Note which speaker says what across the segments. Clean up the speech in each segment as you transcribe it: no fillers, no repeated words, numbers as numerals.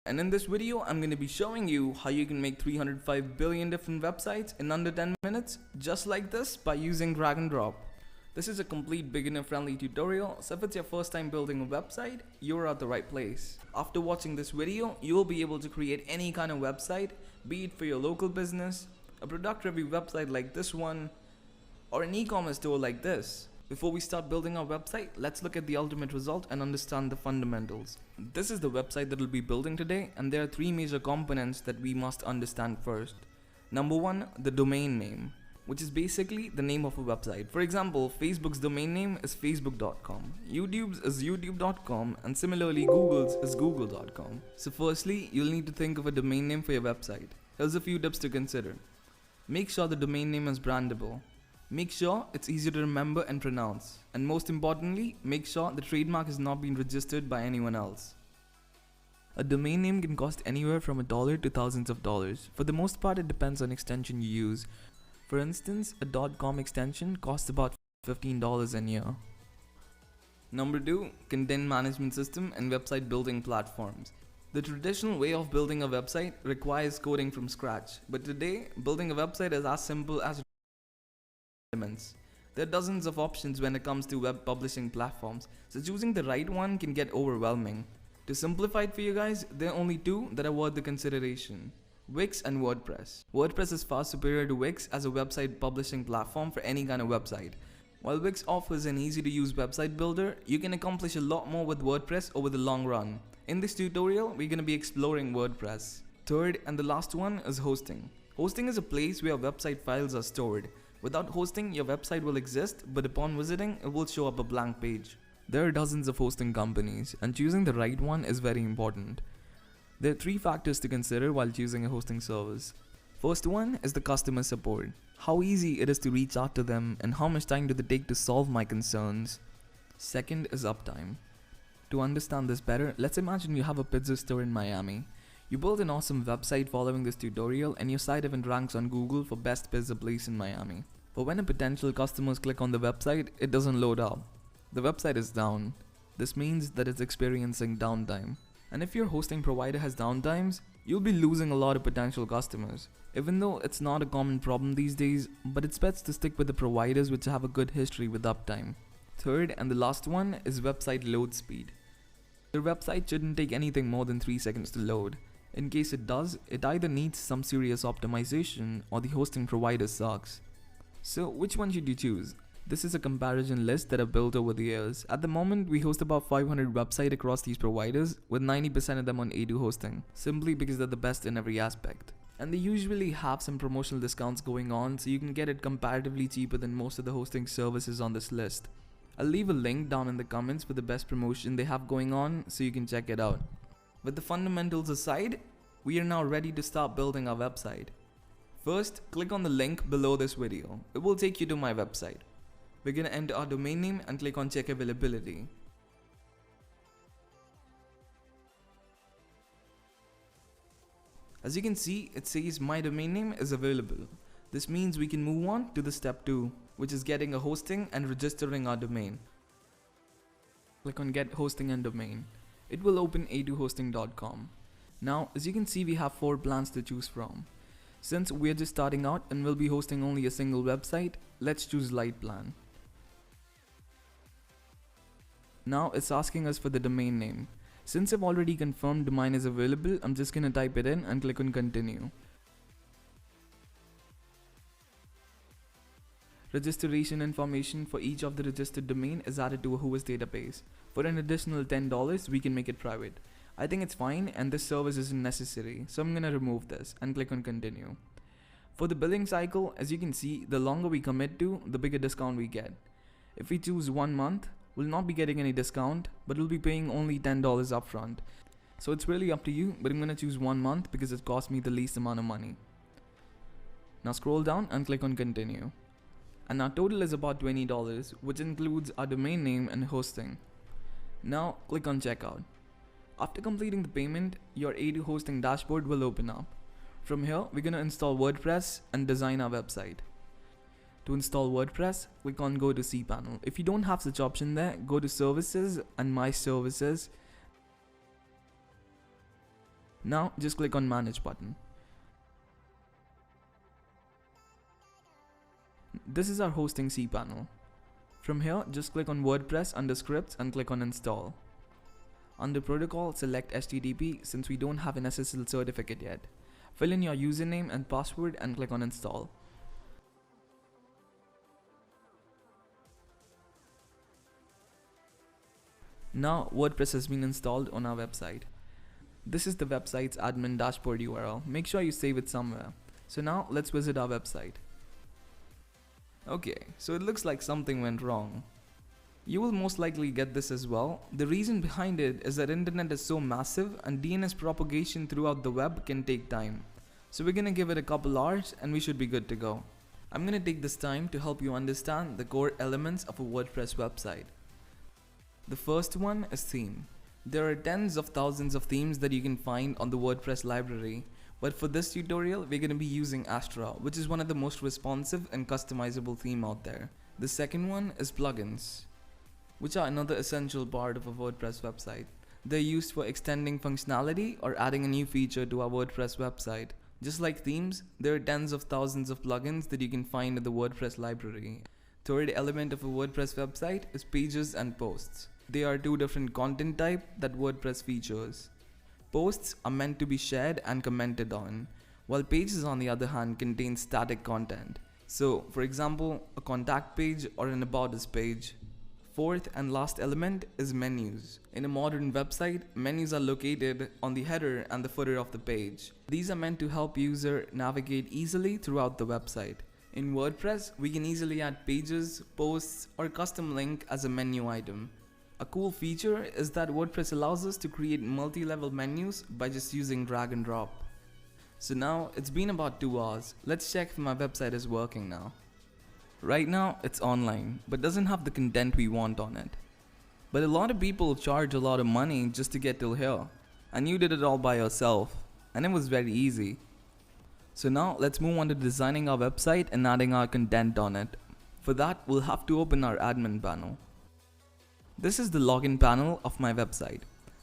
Speaker 1: And in this video, I'm going to be showing you how you can make 305 billion different websites in under 10 minutes, just like this, by using drag and drop. This is a complete beginner friendly tutorial, so if it's your first time building a website, you're at the right place. After watching this video, you will be able to create any kind of website, be it for your local business, a product review website like this one, or an e-commerce store like this. Before we start building our website, let's look at the ultimate result and understand the fundamentals. This is the website that we'll be building today, and there are three major components that we must understand first. Number one, the domain name, which is basically the name of a website. For example, Facebook's domain name is facebook.com, YouTube's is youtube.com, and similarly Google's is google.com. So firstly, you'll need to think of a domain name for your website. Here's a few tips to consider. Make sure the domain name is brandable. Make sure it's easy to remember and pronounce. And most importantly, make sure the trademark has not been registered by anyone else. A domain name can cost anywhere from $1 to thousands of dollars. For the most part, it depends on extension you use. For instance, a .com extension costs about $15 a year. Number 2, content management system and website building platforms. The traditional way of building a website requires coding from scratch, but today, building a website is as simple as elements. There are dozens of options when it comes to web publishing platforms, so choosing the right one can get overwhelming. To simplify it for you guys, there are only two that are worth the consideration: Wix and WordPress. WordPress is far superior to Wix as a website publishing platform for any kind of website. While Wix offers an easy to use website builder, you can accomplish a lot more with WordPress over the long run. In this tutorial, we're going to be exploring WordPress. Third and the last one is hosting. Hosting is a place where website files are stored. Without hosting, your website will exist, but upon visiting, it will show up a blank page. There are dozens of hosting companies, and choosing the right one is very important. There are three factors to consider while choosing a hosting service. First one is the customer support. How easy it is to reach out to them and how much time do they take to solve my concerns. Second is uptime. To understand this better, let's imagine you have a pizza store in Miami. You build an awesome website following this tutorial and your site even ranks on Google for best pizza place in Miami. But when a potential customers click on the website, it doesn't load up. The website is down. This means that it's experiencing downtime. And if your hosting provider has downtimes, you'll be losing a lot of potential customers. Even though it's not a common problem these days, but it's best to stick with the providers which have a good history with uptime. Third and the last one is website load speed. Your website shouldn't take anything more than 3 seconds to load. In case it does, it either needs some serious optimization or the hosting provider sucks. So which one should you choose? This is a comparison list that I've built over the years. At the moment, we host about 500 websites across these providers, with 90% of them on A2 hosting, simply because they're the best in every aspect. And they usually have some promotional discounts going on, so you can get it comparatively cheaper than most of the hosting services on this list. I'll leave a link down in the comments for the best promotion they have going on, so you can check it out. With the fundamentals aside, we are now ready to start building our website. First, click on the link below this video. It will take you to my website. We're going to enter our domain name and click on check availability. As you can see, it says my domain name is available. This means we can move on to the step 2, which is getting a hosting and registering our domain. Click on get hosting and domain. It will open a2hosting.com. Now, as you can see, we have 4 plans to choose from. Since we are just starting out and will be hosting only a single website, let's choose light plan. Now it's asking us for the domain name. Since I've already confirmed domain is available, I'm just gonna type it in and click on continue. Registration information for each of the registered domain is added to a Whois database. For an additional $10, we can make it private. I think it's fine and this service isn't necessary, so I'm gonna remove this and click on continue. For the billing cycle, as you can see, the longer we commit to, the bigger discount we get. If we choose 1 month, we'll not be getting any discount, but we'll be paying only $10 upfront. So it's really up to you, but I'm gonna choose 1 month because it cost me the least amount of money. Now scroll down and click on continue. And our total is about $20, which includes our domain name and hosting. Now click on checkout. After completing the payment, your A2 hosting dashboard will open up. From here, we're going to install WordPress and design our website. To install WordPress, click on go to cPanel. If you don't have such option there, go to services and my services Now just click on Manage button. This is our hosting cPanel. From here, just click on WordPress under Scripts and click on Install. Under Protocol, select HTTP since we don't have an SSL certificate yet. Fill in your username and password and click on Install. Now WordPress has been installed on our website. This is the website's admin dashboard URL. Make sure you save it somewhere. So now let's visit our website. Okay, so it looks like something went wrong. You will most likely get this as well. The reason behind it is that internet is so massive and DNS propagation throughout the web can take time. So we're gonna give it a couple hours and we should be good to go. I'm gonna take this time to help you understand the core elements of a WordPress website. The first one is theme. There are tens of thousands of themes that you can find on the WordPress library, but for this tutorial we're going to be using Astra, which is one of the most responsive and customizable theme out there. The second one is plugins, which are another essential part of a WordPress website. They're used for extending functionality or adding a new feature to our WordPress website. Just like themes, there are tens of thousands of plugins that you can find in the WordPress library. Third element of a WordPress website is pages and posts. They are two different content types that WordPress features. Posts are meant to be shared and commented on, while pages on the other hand contain static content. So, for example, a contact page or an about us page. Fourth and last element is menus. In a modern website, menus are located on the header and the footer of the page. These are meant to help user navigate easily throughout the website. In WordPress, we can easily add pages, posts, or custom link as a menu item. A cool feature is that WordPress allows us to create multi-level menus by just using drag and drop. So now it's been about 2 hours. Let's check if my website is working now. Right now it's online, but doesn't have the content we want on it. But a lot of people charge a lot of money just to get till here. And you did it all by yourself. And it was very easy. So now let's move on to designing our website and adding our content on it. For that, we'll have to open our admin panel. This is the login panel of my website.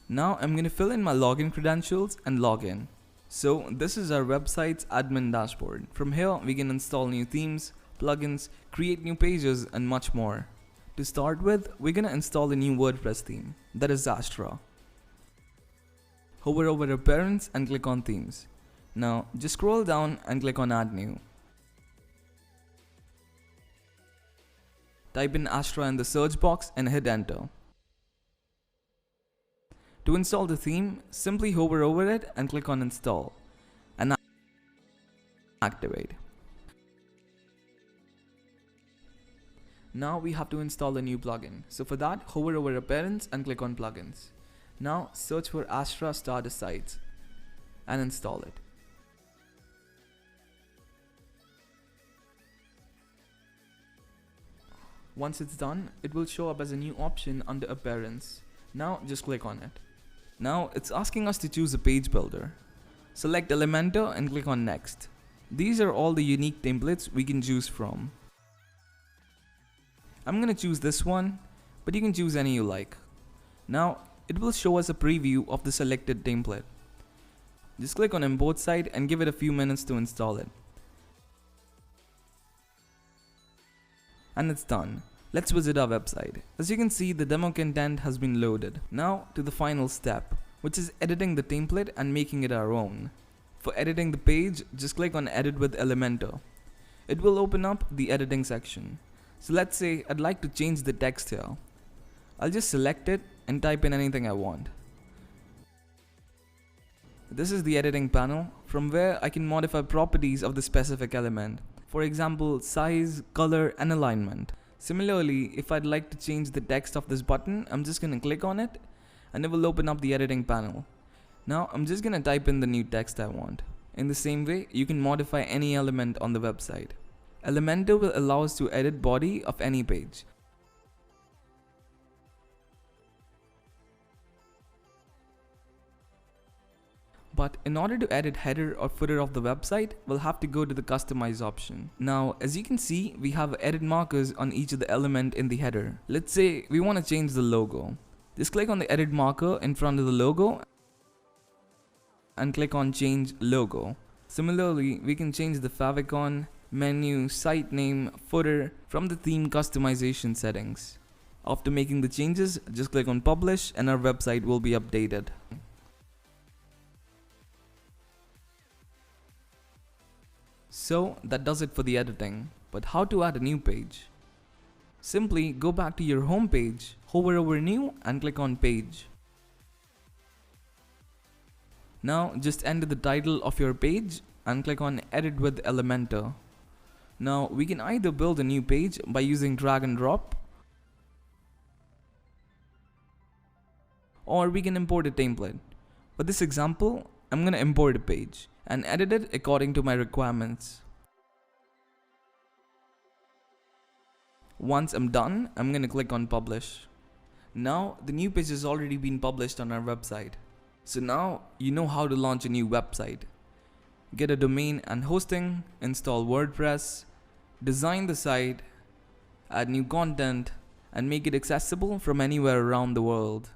Speaker 1: Now I'm going to fill in my login credentials and log in. So this is our website's admin dashboard. From here we can install new themes, plugins, create new pages and much more. To start with, we're going to install a new WordPress theme, that is Astra. Hover over Appearance and click on Themes. Now just scroll down and click on Add New. Type in Astra in the search box and hit enter. To install the theme, simply hover over it and click on Install and activate. Now we have to install a new plugin. So for that, hover over Appearance and click on Plugins. Now search for Astra Starter Sites and install it. Once it's done, it will show up as a new option under Appearance. Now just click on it. Now it's asking us to choose a page builder. Select Elementor and click on Next. These are all the unique templates we can choose from. I'm gonna choose this one, but you can choose any you like. Now it will show us a preview of the selected template. Just click on Import Site and give it a few minutes to install it. And it's done. Let's visit our website. As you can see, the demo content has been loaded. Now to the final step, which is editing the template and making it our own. For editing the page, just click on Edit with Elementor. It will open up the editing section. So let's say I'd like to change the text here. I'll just select it and type in anything I want. This is the editing panel from where I can modify properties of the specific element. For example, size, color and alignment. Similarly, if I'd like to change the text of this button, I'm just going to click on it and it will open up the editing panel. Now I'm just going to type in the new text I want. In the same way, you can modify any element on the website. Elementor will allow us to edit body of any page. But in order to edit header or footer of the website, we'll have to go to the customize option. Now, as you can see, we have edit markers on each of the element in the header. Let's say we want to change the logo. Just click on the edit marker in front of the logo and click on change logo. Similarly, we can change the favicon, menu, site name, footer from the theme customization settings. After making the changes, just click on publish and our website will be updated. So that does it for the editing. But how to add a new page? Simply go back to your home page, hover over new and click on page. Now just enter the title of your page and click on edit with Elementor. Now we can either build a new page by using drag and drop, or we can import a template. For this example, I'm gonna import a page and edit it according to my requirements. Once I'm done, I'm gonna click on publish. Now the new page has already been published on our website. So now you know how to launch a new website. Get a domain and hosting, install WordPress, design the site, add new content, and make it accessible from anywhere around the world.